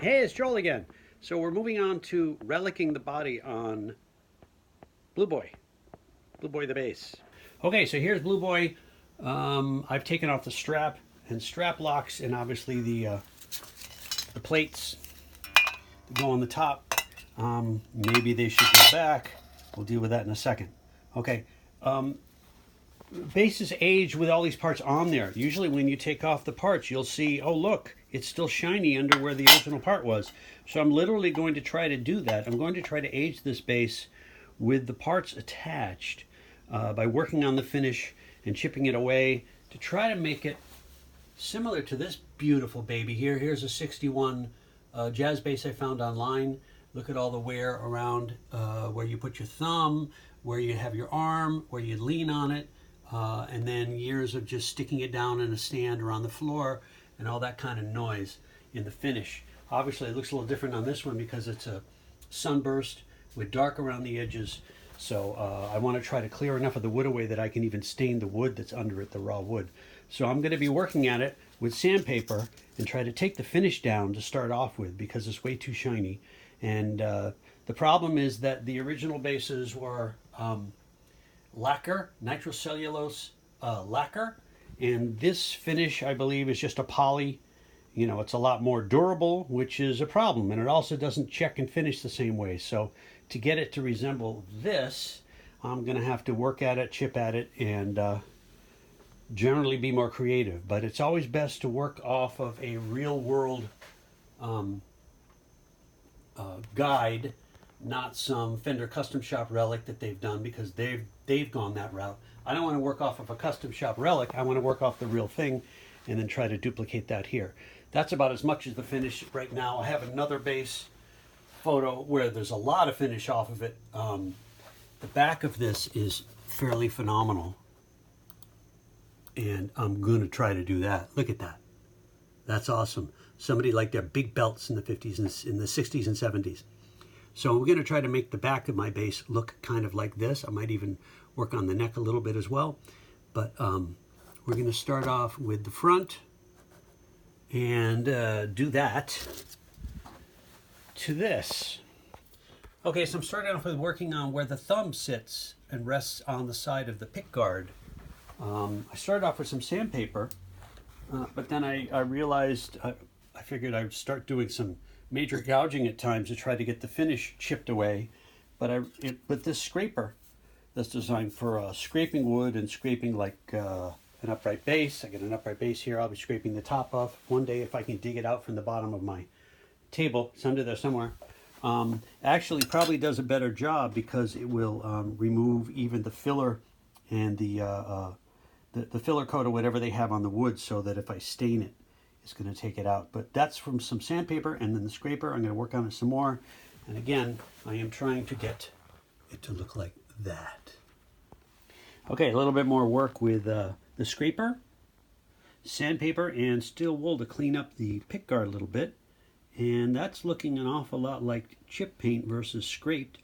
Hey, it's Joel again. So we're moving on to relicing the body on BluBoy, BluBoy the bass. Okay, so here's BluBoy. I've taken off the strap and strap locks, and obviously the plates that go on the top. Maybe they should go back. We'll deal with that in a second. Okay, basses age with all these parts on there. Usually when you take off the parts, you'll see, oh look, it's still shiny under where the original part was. So I'm literally going to try to do that. I'm going to try to age this bass with the parts attached by working on the finish and chipping it away to try to make it similar to this beautiful baby here. Here's a 61 Jazz Bass I found online. Look at all the wear around where you put your thumb, where you have your arm, where you lean on it. And then years of just sticking it down in a stand or on the floor and all that kind of noise in the finish. Obviously it looks a little different on this one because it's a sunburst with dark around the edges. So I want to try to clear enough of the wood away that I can even stain the wood that's under it, the raw wood. So I'm going to be working at it with sandpaper and try to take the finish down to start off with because it's way too shiny. And the problem is that the original bases were lacquer, nitrocellulose lacquer, and this finish I believe is just a poly. You know, it's a lot more durable, which is a problem, and it also doesn't check and finish the same way. So to get it to resemble this, I'm going to have to work at it, chip at it, and generally be more creative. But it's always best to work off of a real world guide, not some Fender custom shop relic that they've done, because they've gone that route. I don't want to work off of a custom shop relic. I want to work off the real thing and then try to duplicate that here. That's about as much as the finish right now. I have another bass photo where there's a lot of finish off of it. The back of this is fairly phenomenal, and I'm going to try to do that. Look at that. That's awesome. Somebody liked their big belts in the 50s and in the 60s and 70s. So we're going to try to make the back of my bass look kind of like this. I might even work on the neck a little bit as well. But we're going to start off with the front and do that to this. Okay, so I'm starting off with working on where the thumb sits and rests on the side of the pick guard. I started off with some sandpaper, but then I realized, I figured I would start doing some major gouging at times to try to get the finish chipped away. But with this scraper that's designed for scraping wood and scraping like an upright bass. I got an upright bass here. I'll be scraping the top off one day if I can dig it out from the bottom of my table. It's under there somewhere. Actually probably does a better job because it will remove even the filler and the filler coat or whatever they have on the wood, so that if I stain it, it's going to take it out. But that's from some sandpaper, and then the scraper, I'm going to work on it some more. And again, I am trying to get it to look like that. Okay, a little bit more work with the scraper, sandpaper, and steel wool to clean up the pick guard a little bit. And that's looking an awful lot like chip paint versus scraped.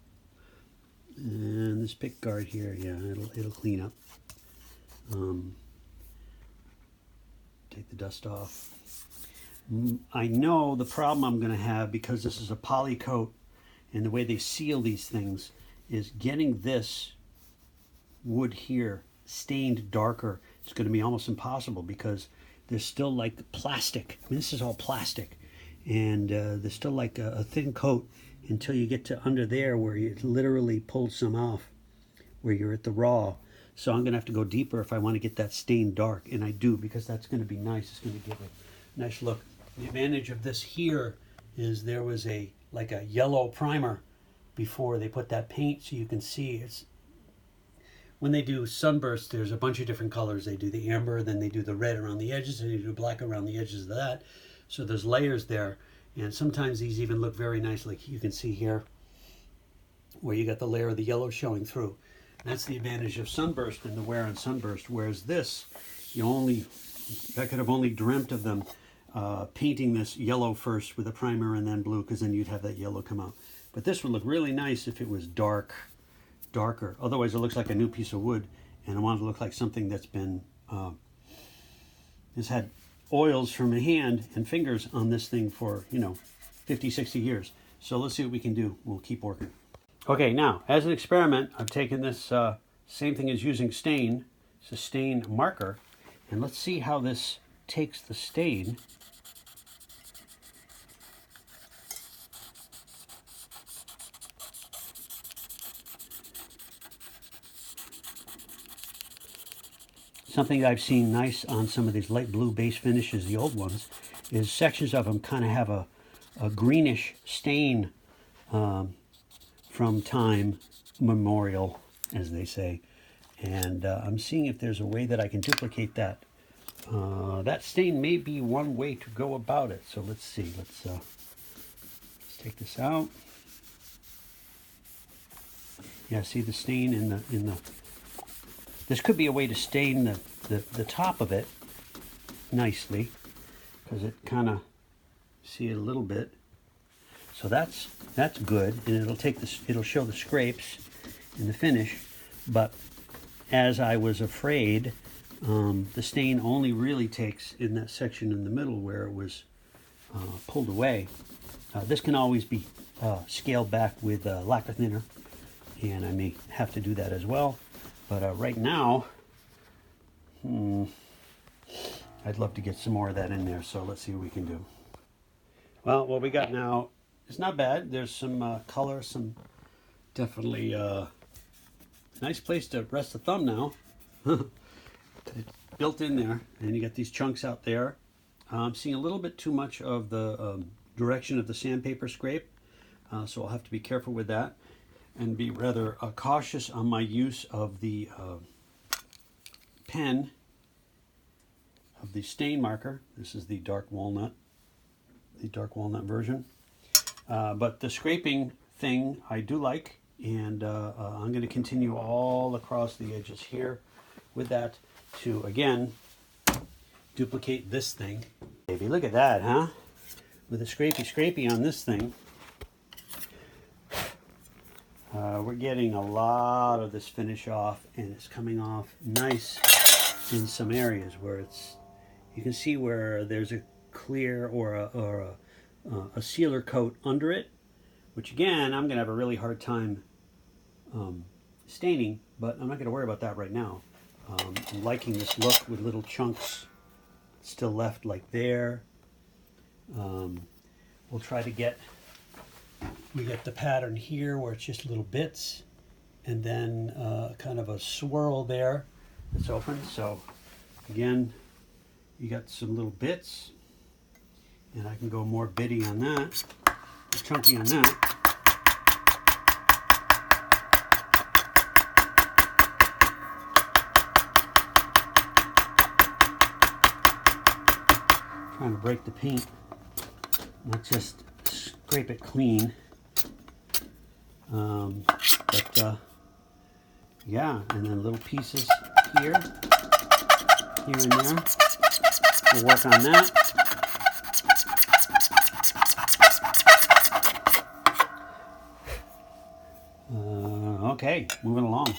And this pick guard here, yeah, it'll clean up. Take the dust off. I know the problem I'm going to have, because this is a poly coat and the way they seal these things, is getting this wood here stained darker. It's going to be almost impossible because there's still like plastic. I mean, this is all plastic, and there's still like a thin coat until you get to under there where you literally pulled some off, where you're at the raw. So I'm going to have to go deeper if I want to get that stain dark, and I do, because that's going to be nice. It's going to give a nice look. The advantage of this here is there was like a yellow primer before they put that paint, so you can see it's, when they do sunburst, there's a bunch of different colors. They do the amber, then they do the red around the edges, and they do black around the edges of that. So there's layers there, and sometimes these even look very nice, like you can see here, where you got the layer of the yellow showing through. That's the advantage of sunburst and the wear on sunburst. Whereas this, I could have only dreamt of them painting this yellow first with a primer and then blue, because then you'd have that yellow come out. But this would look really nice if it was darker. Otherwise it looks like a new piece of wood, and I want it to look like something that's been, has had oils from a hand and fingers on this thing for, 50, 60 years. So let's see what we can do. We'll keep working. Okay, now, as an experiment, I've taken this same thing as using stain. It's a stain marker. And let's see how this takes the stain. Something that I've seen nice on some of these light blue base finishes, the old ones, is sections of them kind of have a greenish stain from time memorial, as they say. And I'm seeing if there's a way that I can duplicate that. That stain may be one way to go about it. So let's see. Let's take this out. Yeah, see the stain in the. This could be a way to stain the top of it nicely, because it kind of, see it a little bit. So that's good, and it'll show the scrapes in the finish. But as I was afraid, the stain only really takes in that section in the middle where it was pulled away. This can always be scaled back with lacquer thinner, and I may have to do that as well. But right now, I'd love to get some more of that in there, so let's see what we can do. Well, what we got now is not bad. There's some color, some definitely nice place to rest the thumb now. It's built in there, and you got these chunks out there. I'm seeing a little bit too much of the direction of the sandpaper scrape, so I'll have to be careful with that and be rather cautious on my use of the pen, of the stain marker. This is the dark walnut version. But the scraping thing I do like, and I'm going to continue all across the edges here with that to, again, duplicate this thing. Baby, look at that, huh? With a scrapey on this thing. We're getting a lot of this finish off, and it's coming off nice in some areas where it's, you can see where there's a clear or a sealer coat under it, which again, I'm going to have a really hard time staining, but I'm not going to worry about that right now. I'm liking this look with little chunks still left like there. We'll try to get, we get the pattern here where it's just little bits, and then kind of a swirl there that's open. So again, you got some little bits, and I can go more bitty on that, chunky on that. Trying to break the paint, not just scrape it clean. Yeah, and then little pieces here and there. We'll work on that. Okay, moving along.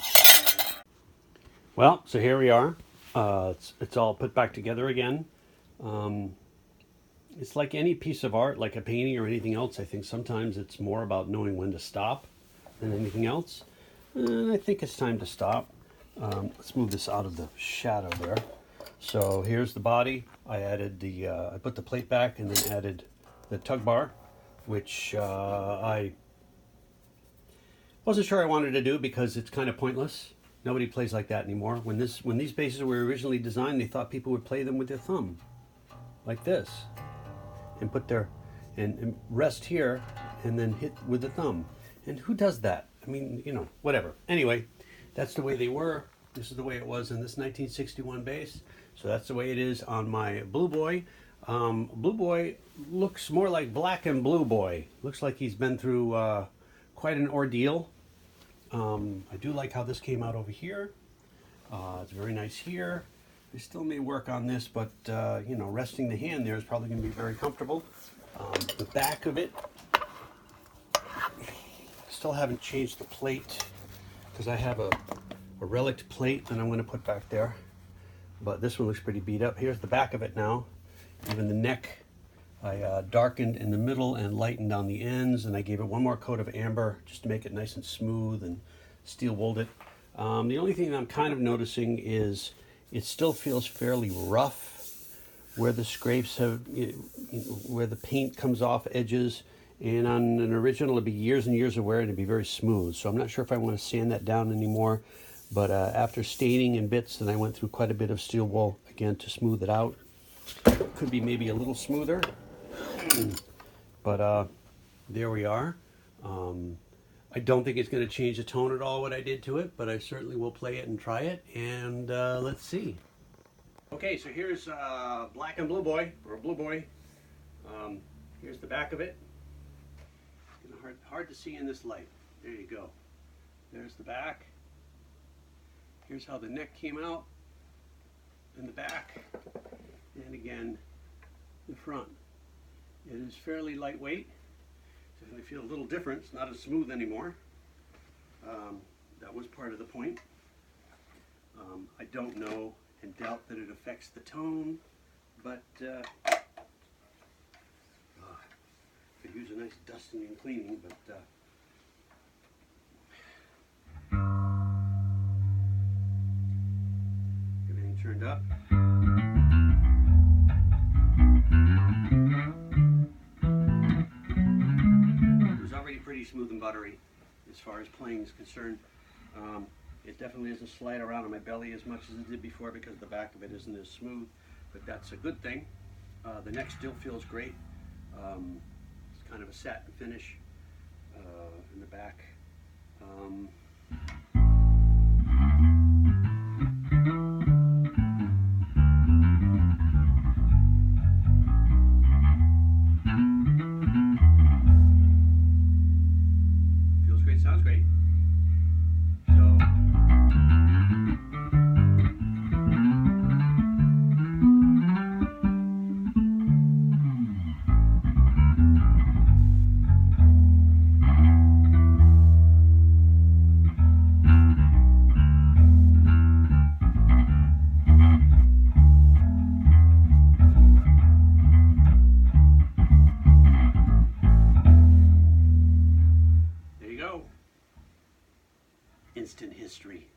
Well, so here we are. It's all put back together again. It's like any piece of art, like a painting or anything else. I think sometimes it's more about knowing when to stop than anything else. And I think it's time to stop. Let's move this out of the shadow there. So here's the body. I added the, I put the plate back and then added the tug bar, which I wasn't sure I wanted to do because it's kind of pointless. Nobody plays like that anymore. When these basses were originally designed, they thought people would play them with their thumb, like this, and put their, and rest here, and then hit with the thumb. And who does that? I mean, you know, whatever. Anyway, that's the way they were. This is the way it was in this 1961 bass. So that's the way it is on my BluBoy. BluBoy looks more like Black and BluBoy. Looks like he's been through quite an ordeal. I do like how this came out over here. It's very nice here. I still may work on this, but you know, resting the hand there is probably going to be very comfortable. The back of it, still haven't changed the plate because I have a relic plate that I'm going to put back there. But this one looks pretty beat up. Here's the back of it now. Even the neck I darkened in the middle and lightened on the ends, and I gave it one more coat of amber just to make it nice and smooth, and steel wooled it. The only thing that I'm kind of noticing is it still feels fairly rough where the scrapes have, where the paint comes off edges. And on an original, it'd be years and years of wear and it'd be very smooth. So I'm not sure if I want to sand that down anymore. But after staining in bits, then I went through quite a bit of steel wool again to smooth it out. Could be maybe a little smoother. But there we are. I don't think it's going to change the tone at all what I did to it, but I certainly will play it and try it. And let's see. Okay, so here's Black and BluBoy, or BluBoy. Here's the back of it. It's hard to see in this light. There you go. There's the back. Here's how the neck came out in the back. And again, the front. It is fairly lightweight. Definitely feel a little different. It's not as smooth anymore. That was part of the point. I don't know and doubt that it affects the tone, but could use a nice dusting and cleaning, but everything turned up. It was already pretty smooth and buttery as far as playing is concerned. It definitely doesn't slide around on my belly as much as it did before because the back of it isn't as smooth, but that's a good thing. The neck still feels great. It's kind of a satin finish in the back. Feels great, sounds great. So instant history.